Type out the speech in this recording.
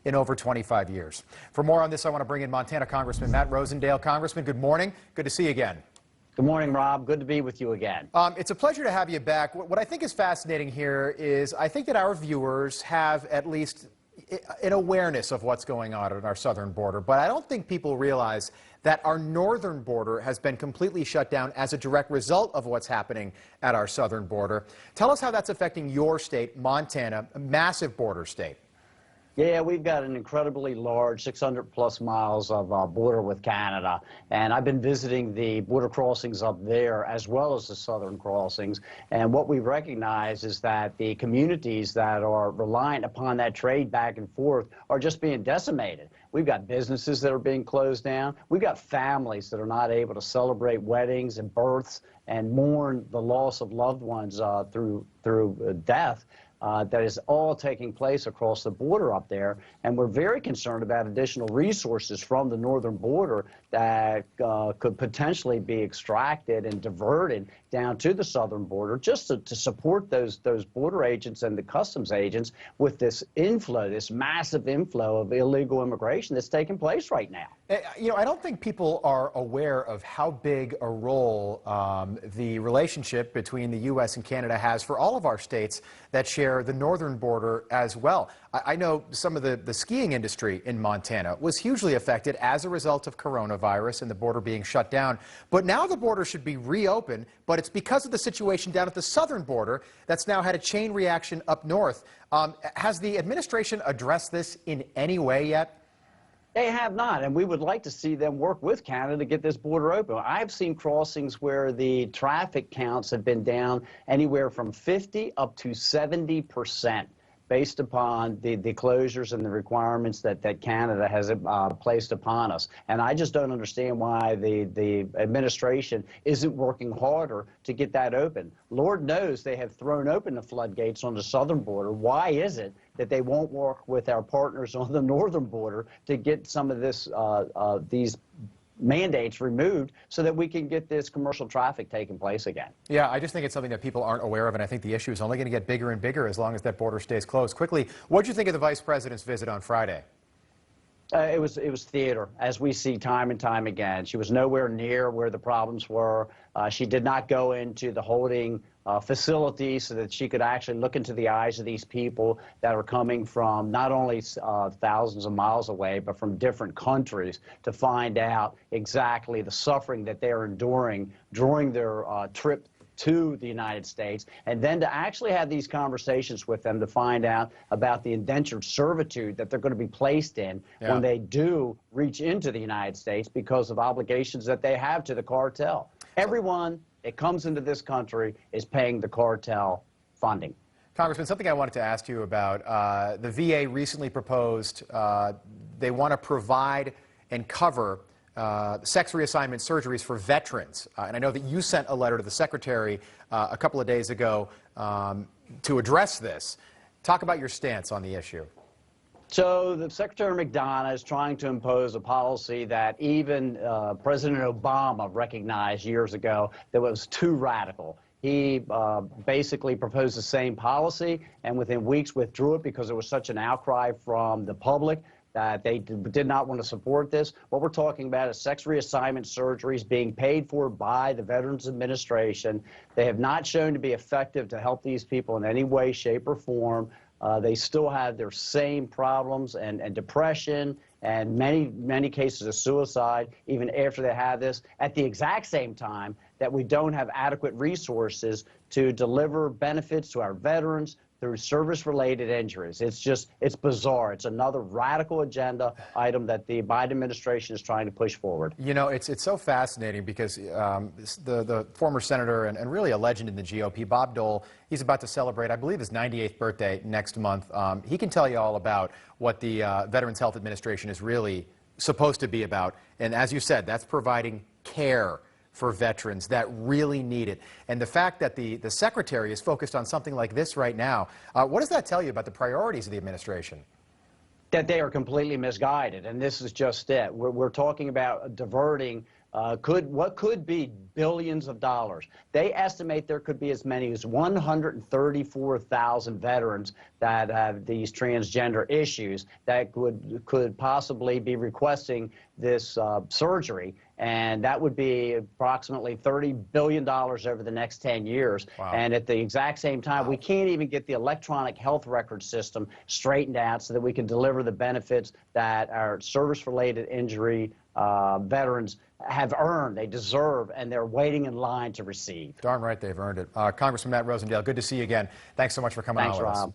in over 25 years. For more on this, I want to bring in Montana Congressman Matt Rosendale. Congressman, good morning. Good to see you again. Good morning, Rob. Good to be with you again. It's a pleasure to have you back. What I think is fascinating here is I think that our viewers have at least an awareness of what's going on at our southern border, but I don't think people realize that our northern border has been completely shut down as a direct result of what's happening at our southern border. Tell us how that's affecting your state, Montana, a massive border state. Yeah, we've got an incredibly large 600-plus miles of border with Canada, and I've been visiting the border crossings up there as well as the southern crossings, and what we recognize is that the communities that are reliant upon that trade back and forth are just being decimated. We've got businesses that are being closed down. We've got families that are not able to celebrate weddings and births and mourn the loss of loved ones through death. That is all taking place across the border up there, and we're very concerned about additional resources from the northern border that could potentially be extracted and diverted down to the southern border just to support those border agents and the customs agents with this inflow, this massive inflow of illegal immigration that's taking place right now. You know, I don't think people are aware of how big a role the relationship between the U.S. and Canada has for all of our states that share the northern border as well. I know some of the skiing industry in Montana was hugely affected as a result of coronavirus and the border being shut down. But now the border should be reopened, but it's because of the situation down at the southern border that's now had a chain reaction up north. Has the administration addressed this in any way yet? They have not, and we would like to see them work with Canada to get this border open. I've seen crossings where the traffic counts have been down anywhere from 50 up to 70% based upon the closures and the requirements that Canada has placed upon us. And I just don't understand why the administration isn't working harder to get that open. Lord knows they have thrown open the floodgates on the southern border. Why is it that they won't work with our partners on the northern border to get some of this, these mandates removed so that we can get this commercial traffic taking place again? Yeah, I just think it's something that people aren't aware of, and I think the issue is only going to get bigger and bigger as long as that border stays closed. Quickly, what did you think of the Vice President's visit on Friday? It was theater, as we see time and time again. She was nowhere near where the problems were. She did not go into the holding facility so that she could actually look into the eyes of these people that are coming from not only thousands of miles away, but from different countries to find out exactly the suffering that they're enduring during their trip to the United States, and then to actually have these conversations with them to find out about the indentured servitude that they're going to be placed in when they do reach into the United States because of obligations that they have to the cartel. Everyone that comes into this country is paying the cartel funding. Congressman, something I wanted to ask you about. The VA recently proposed they want to provide and cover sex reassignment surgeries for veterans. And I know that you sent a letter to the Secretary a couple of days ago to address this. Talk about your stance on the issue. So the Secretary McDonough is trying to impose a policy that even President Obama recognized years ago that was too radical. He basically proposed the same policy and within weeks withdrew it because there was such an outcry from the public that they did not want to support this. What we're talking about is sex reassignment surgeries being paid for by the Veterans Administration. They have not shown to be effective to help these people in any way, shape, or form. They still have their same problems and depression and many cases of suicide even after they have this, at the exact same time that we don't have adequate resources to deliver benefits to our veterans through service-related injuries. It's bizarre. It's another radical agenda item that the Biden administration is trying to push forward. You know, it's so fascinating because the former senator and really a legend in the GOP, Bob Dole, he's about to celebrate, I believe, his 98th birthday next month. He can tell you all about what the Veterans Health Administration is really supposed to be about. And as you said, that's providing care for veterans that really need it. And the fact that the Secretary is focused on something like this right now, what does that tell you about the priorities of the administration? That they are completely misguided, and this is just it. We're talking about diverting what could be billions of dollars. They estimate there could be as many as 134,000 veterans that have these transgender issues that could possibly be requesting this surgery, and that would be approximately $30 billion over the next 10 years. Wow. And at the exact same time, we can't even get the electronic health record system straightened out so that we can deliver the benefits that our service-related injury veterans have earned, they deserve, and they're waiting in line to receive. Darn right they've earned it. Congressman Matt Rosendale, good to see you again. Thanks so much for coming on with us. Thanks, Rob.